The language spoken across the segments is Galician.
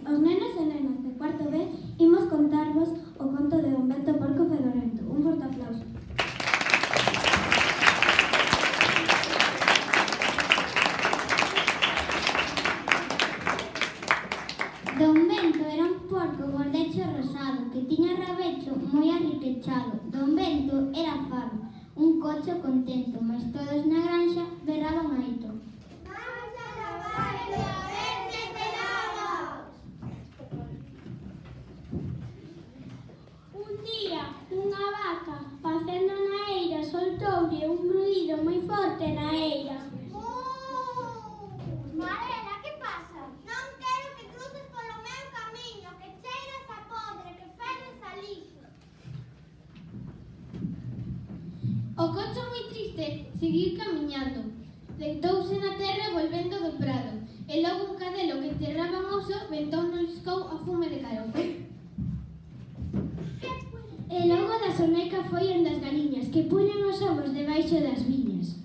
os nenos e nenas de cuarto B imos contarvos o conto de Don Bento Porco Fedorento. Un forte aplauso. Don Bento era un porco gordecho rosado que tiña rabecho moi arriquechado. Don Bento era faro, un cocho contento, mas todos na granxa berraban aito. Un día, unha vaca, facendo na eira, soltoulle un ruído moi forte na eira. Marela, que pasa? Non quero que cruces polo meu camiño, que cheiras a podre, que fedes a lixo. O cocho moi triste seguiu camiñando. Deitouse na terra volvendo do prado. E logo un cadelo que enterraba un oso ventou no liscou a fume de carozo. E logo da soneca foi onde as galiñas que puñan os ovos debaixo das viñas.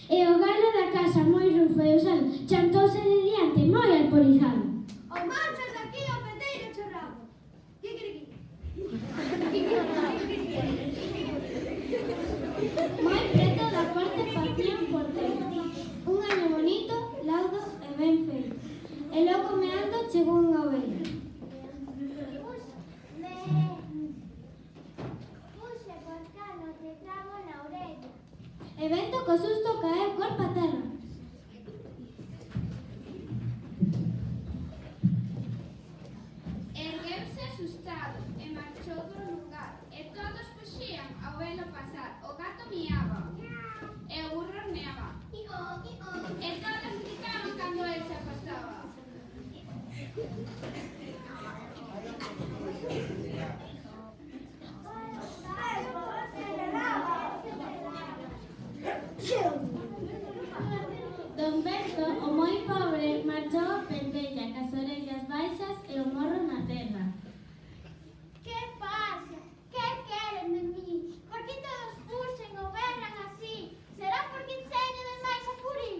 E o galo da casa moi rufo e usado chantouse de diante moi alporizado. O marchas aquí ao peteiro chorrado. Kikiriki. Moi preto da porta facían porteiro. Un año bonito, laudo e ben feito. E logo meando chegou unha ovella. Puxe por cano, te tramo na orella. E Bento co susto caeu corpo a terra. Ergueuse asustado e marchou do lugar. E todos fuxían ao velo pasar. O gato miaba e o burro horneaba. E todos gritaban cando el se afastaba. Don Bento, o moi pobre, marchou a Pentella, cas orellas baixas e o morro na terra. Que pasa? Que queren de mí? Por que todos fuxen ou berran así? Será porque teño demais a purín?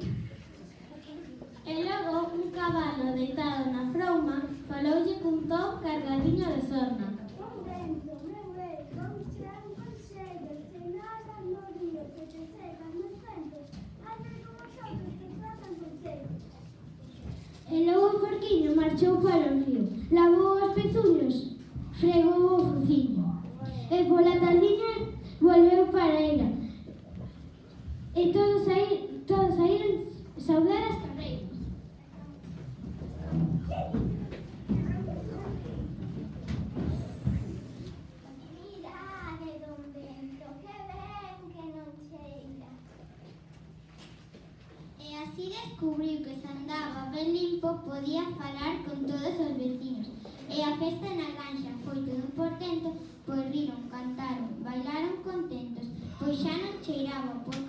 E logo un cabalo deitado na frouma faloulle cun ton cargadiño de sorna. Don Bento, meu rei, vouche dar un consello. Se nada no río que te secan nos ventos, ande con os outros que tratan consellos. E logo o porquiño marchou para o río, lavou os pezuños, fregou o fociño. E pola tardiña volveu para ela. E todos saíron saudar as carreiras. Mirade, Don Bento, que ben que non cheira. E así descubriu que se andaba ben limpo, podía falar con todos os veciños. E a festa na granxa foi todo un portento, pois riron, cantaron, bailaron contentos, pois xa non cheiraba o porco